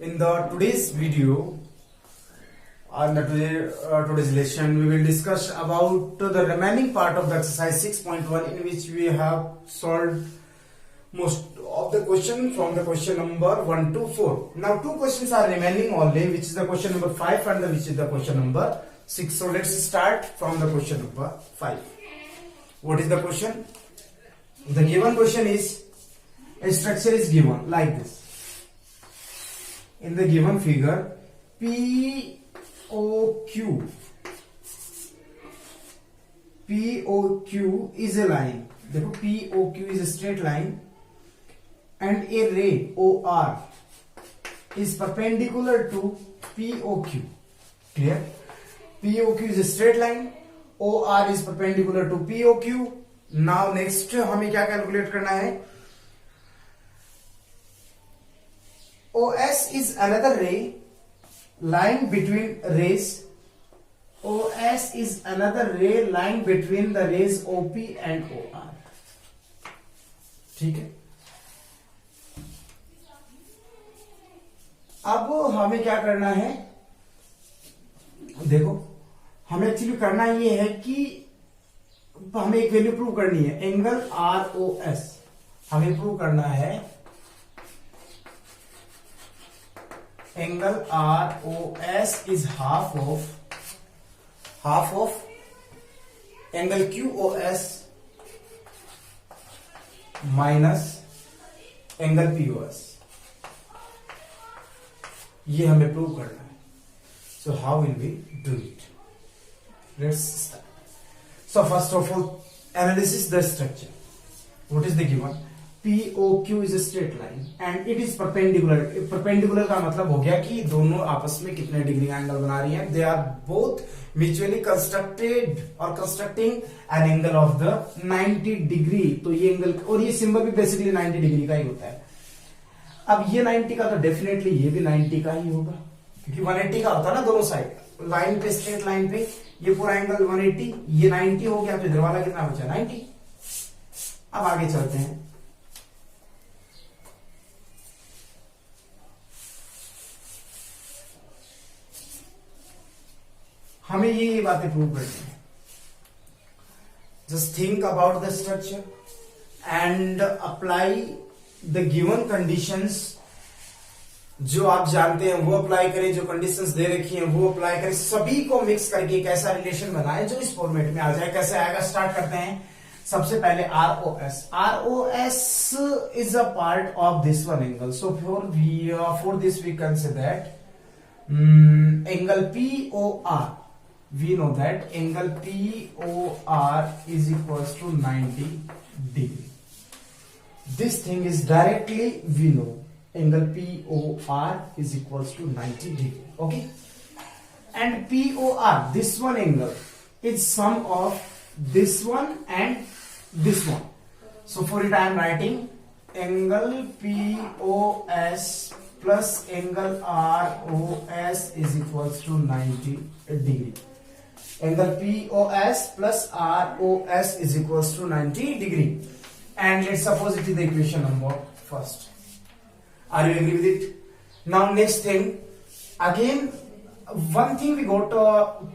In the today's video, on the today's lesson, we will discuss about the remaining part of the exercise 6.1, in which we have solved most of the question from the question number 1 to 4. Now two questions are remaining only, which is the question number 5 and which is the question number 6. So let's start from the question number 5. What is the question? The given question is, a structure is given like this. In the given figure, POQ is a line. देखो POQ is a straight line and a ray OR is perpendicular to POQ. Clear? POQ is a straight line, OR is perpendicular to POQ. Now next हमें क्या calculate करना है? OS is another ray lying between rays. OS is another ray lying between the rays OP and OR. ठीक है. अब हमें क्या करना है? देखो, हमें एक्चुअली करना ये है कि हमें एक वैल्यू प्रूव करनी है. एंगल ROS हमें प्रूव करना है. Angle ROS is half of angle QOS minus angle POS. ये हमें प्रूव करना है. So how will we do it? Let's start. So first of all, analysis the structure. What is the given? POQ is a straight line and it is perpendicular. Perpendicular का मतलब हो गया कि दोनों आपस में कितने डिग्री एंगल बना रही हैं. They are both mutually constructed or constructing an angle of the 90 degree. तो ये एंगल और ये सिंबल भी बेसिकली 90 डिग्री का ही होता है. अब ये 90 का तो डेफिनेटली ये भी 90 का ही होगा, क्योंकि 180 का होता है ना दोनों साइड. लाइन पे, स्ट्रेट लाइन पे ये पूरा एंगल 180, ये 90 हो गया. तो इधर वाला कितना बचा? 90. अब आगे चलते हैं. हमें ये बातें प्रूव करनी है. Just think about the structure and apply the given conditions. जो आप जानते हैं वो अप्लाई करें, जो कंडीशंस दे रखी हैं वो अप्लाई करें. सभी को मिक्स करके एक ऐसा रिलेशन बनाए जो इस फॉर्मेट में आ जाए. कैसे आएगा? स्टार्ट करते हैं. सबसे पहले ROS. ROS is a part of this one angle. So for this we can say that angle POR. We know that angle POR is equals to 90 degree. This thing is directly we know angle POR is equals to 90 degree. Okay, and POR, this one angle, is sum of this one and this one. So for it I am writing angle POS plus angle ROS is equals to 90 degree. Angle POS plus ROS is equals to 90 degree. And let's suppose it is the equation number first. Are you agree with it? Now next thing, again one thing we got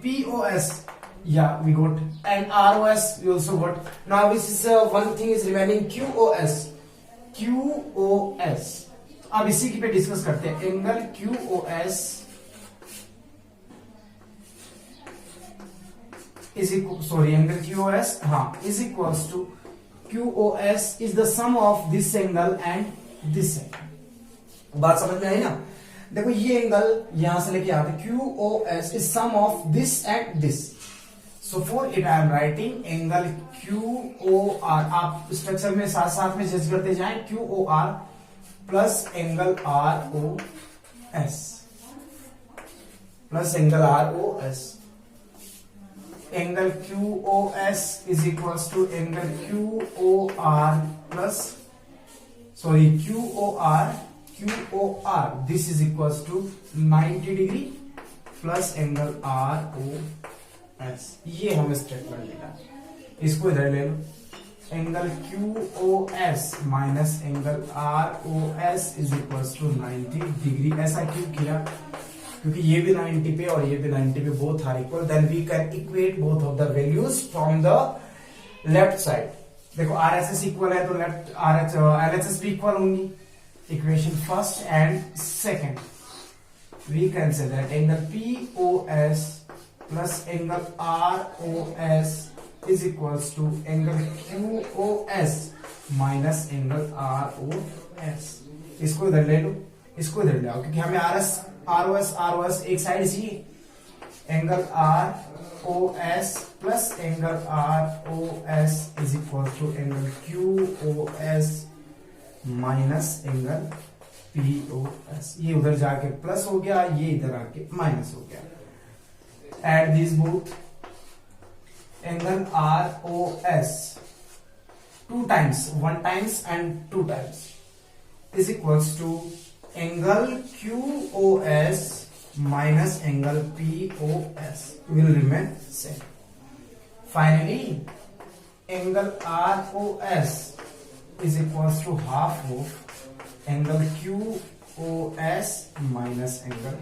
POS. Yeah, we got, and ROS we also got. Now this is one thing is remaining, QOS. अब इसी की पे discuss करते हैं. Angle QOS angle QOS is equals to QOS is the sum of this angle and this angle. बात समझ में आई ना? देखो ये एंगल यहां से लेके आते, QOS is sum of this and this. So for it I am writing angle QOR. आप स्ट्रक्चर में साथ साथ में जज करते जाएं. QOR plus angle ROS plus angle ROS. Angle QOS is equals to angle QOR plus QOR. This is equals to 90 degree plus angle ROS. ये हमें स्टेटमेंट लेना. इसको इधर ले लो. Angle QOS minus angle ROS is equal to 90 degree. ऐसा क्यों किया? क्योंकि ये भी 90 पे और ये भी 90 पे, both are equal, then we can equate both of the values from the left side. देखो RSS इक्वल है तो लेफ्ट LHS भी इक्वल होंगी। Equation first and second, we can say that angle POS plus angle ROS is equals to angle QOS minus angle ROS। इसको इधर ले लो, इसको इधर ले आओ, क्योंकि हमें ROS एक साइड चाहिए। Angle ROS plus angle ROS is equal to angle QOS minus angle POS। ये उधर जाके प्लस हो गया, ये इधर आके माइनस हो गया। Add this both, angle ROS 2 times, 1 times and 2 times is equals to angle QOS minus angle POS will remain same. Finally, angle ROS is equals to half of angle QOS minus angle।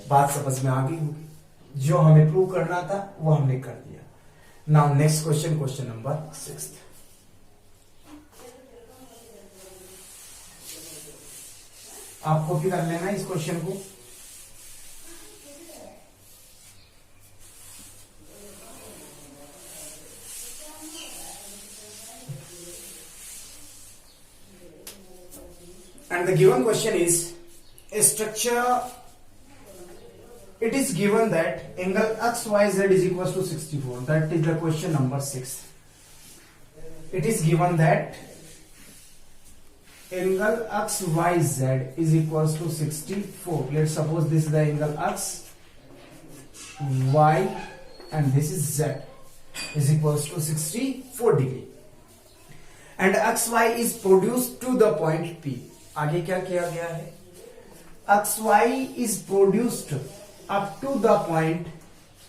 बात समझ में आ गई होगी? जो हमें prove करना था वो हमने कर दिया। Now next question, question number 6। आप कॉपी कर लेना इस क्वेश्चन को। And the given question is a structure. It is given that angle XYZ is equals to 64. That is the question number 6. It is given that angle XYZ is equals to 64. Let's suppose this is the angle X, Y and this is Z is equals to 64 degree. And XY is produced to the point P. आगे क्या किया गया है? XY is produced up to the point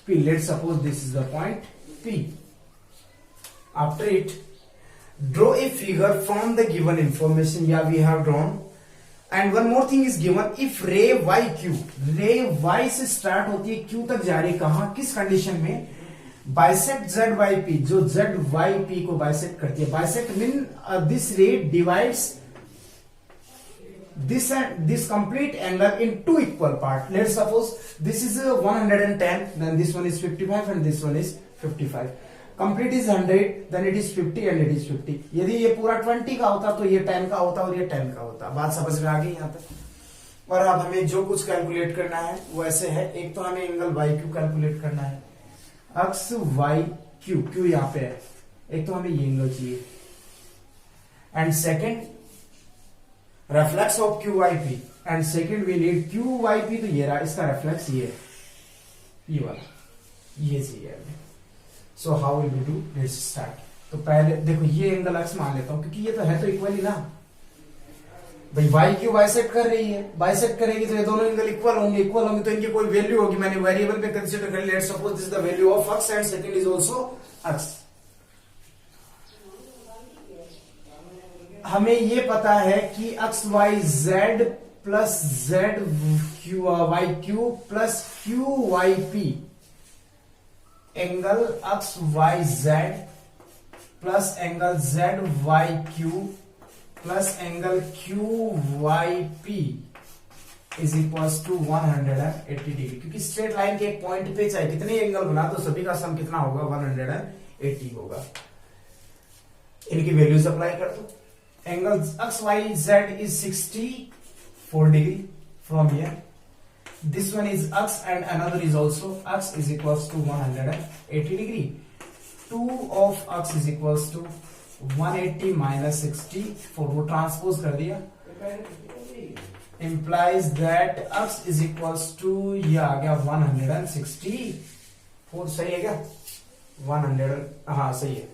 P. Let's suppose this is the point P. After it, draw a figure from the given information. Yeah, we have drawn. And one more thing is given. If ray YQ, ray Y से start होती है Q तक जा रही, कहां, किस condition में? Bisect ZYP, जो ZYP को बाइसेक्ट करती है। बाइसेक्ट मीन दिस रे divides this complete angle in 2 equal part. Let's suppose this is 110, then this one is 55 and this one is 55. Complete is 100, then it is 50 and it is 50. यदि ये पूरा 20 का होता तो ये 10 का होता और ये 10 का होता। बात समझ में आ गई यहाँ तक? और अब हमें जो कुछ कैलकुलेट करना है वो ऐसे है। एक तो हमें एंगल YQ कैलकुलेट करना है, अक्स YQ, Q यहाँ पे है। एक तो हमें ये एंगल चाहिए, and second reflex of QYP, and second we need QYP, तो ये रहा, इसका रेफ्लेक्स ये है, ये वाला, ये चाहिए हमें। So how will we do? Let's start. तो पहले देखो ये एंगल एक्स मान लेता हूं, क्योंकि ये तो है तो इक्वल ही ना भाई। YQ बाइसेक्ट कर रही है, बाइसेक्ट करेगी तो ये दोनों एंगल इक्वल होंगे, इक्वल होंगे तो इनकी कोई वैल्यू होगी। मैंने वेरिएबल पे कंसीडर कर लिया। Let's suppose this is the value of x and second is also x. हमें ये पता है कि XYZ plus ZYQ plus QYP, angle XYZ plus angle ZYQ plus angle QYP is equals to 180 degree. क्योंकि straight line के एक point पे चाहे कितने एंगल बना तो सभी का सम कितना होगा? 180 होगा। इनकी वैल्यूज अप्लाई कर दो। Angle XYZ is 64 degree from here. This one is X and another is also X is equals to 180 degree. 2 of X is equals to 180 minus 64. वो ट्रांसपोज कर दिया। Implies that X is equals to ये आ गया 164। सही है क्या? 100, हाँ सही है।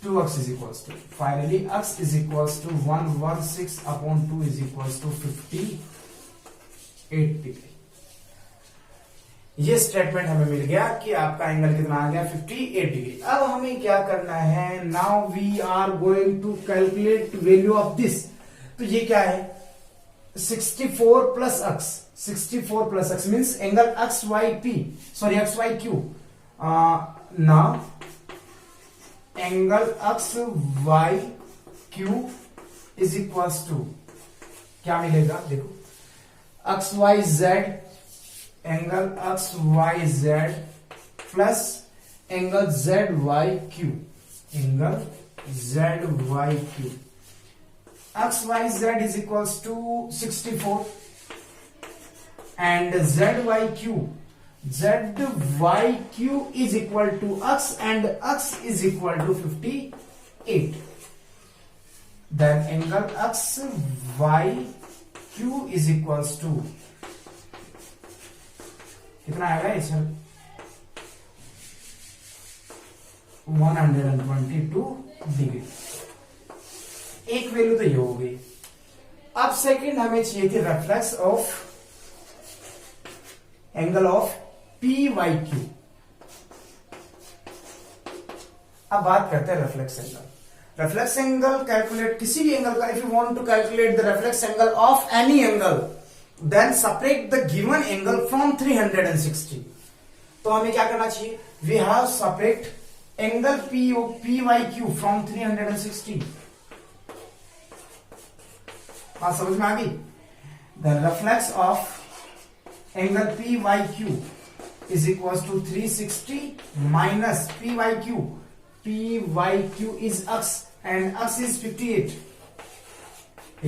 2x is equals to, finally x is equals to 116 upon 2 is equals to 58 degree. ये स्टेटमेंट हमें मिल गया कि आपका एंगल कितना आ गया 58 डिग्री। अब हमें क्या करना है, now we are going to calculate value of this. तो ये क्या है 64 प्लस अक्स, 64 प्लस अक्स means angle X Y P, sorry X Y Q, ना angle X Y Q is equals to क्या मिलेगा, देखो X Y Z, angle X Y Z plus angle Z Y Q, angle Z Y Q, X Y Z is equals to 64 and Z Y Q, Z Y Q is equal to x and x is equal to 58, then angle x y q is equals to कितना आएगा ये sir 122 degree. एक value तो ये हो गई। अब second हमें चाहिए थी reflex of angle of P Y Q. अब बात करते हैं reflex angle. Reflex angle calculate किसी भी एंगल का, if you want to calculate the reflex angle of any angle then separate the given angle from 360। तो हमें क्या करना चाहिए, we have separate angle P Y Q from 360। बात समझ में आ गई। The reflex of angle P Y Q is equal to 360 minus P Y Q, PYQ is x and x is 58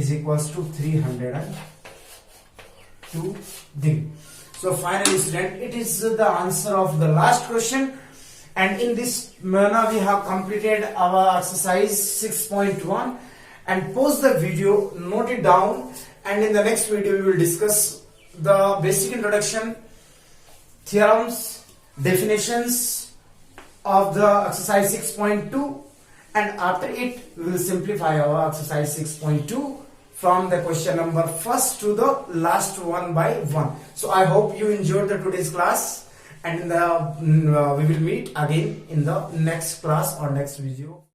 is equals to 302 degree. So finally student, it is the answer of the last question, and in this manner we have completed our exercise 6.1. and pause the video, note it down, and in the next video we will discuss the basic introduction, theorems, definitions of the exercise 6.2, and after it we will simplify our exercise 6.2 from the question number first to the last one by one. So I hope you enjoyed the today's class, and in the we will meet again in the next class or next video.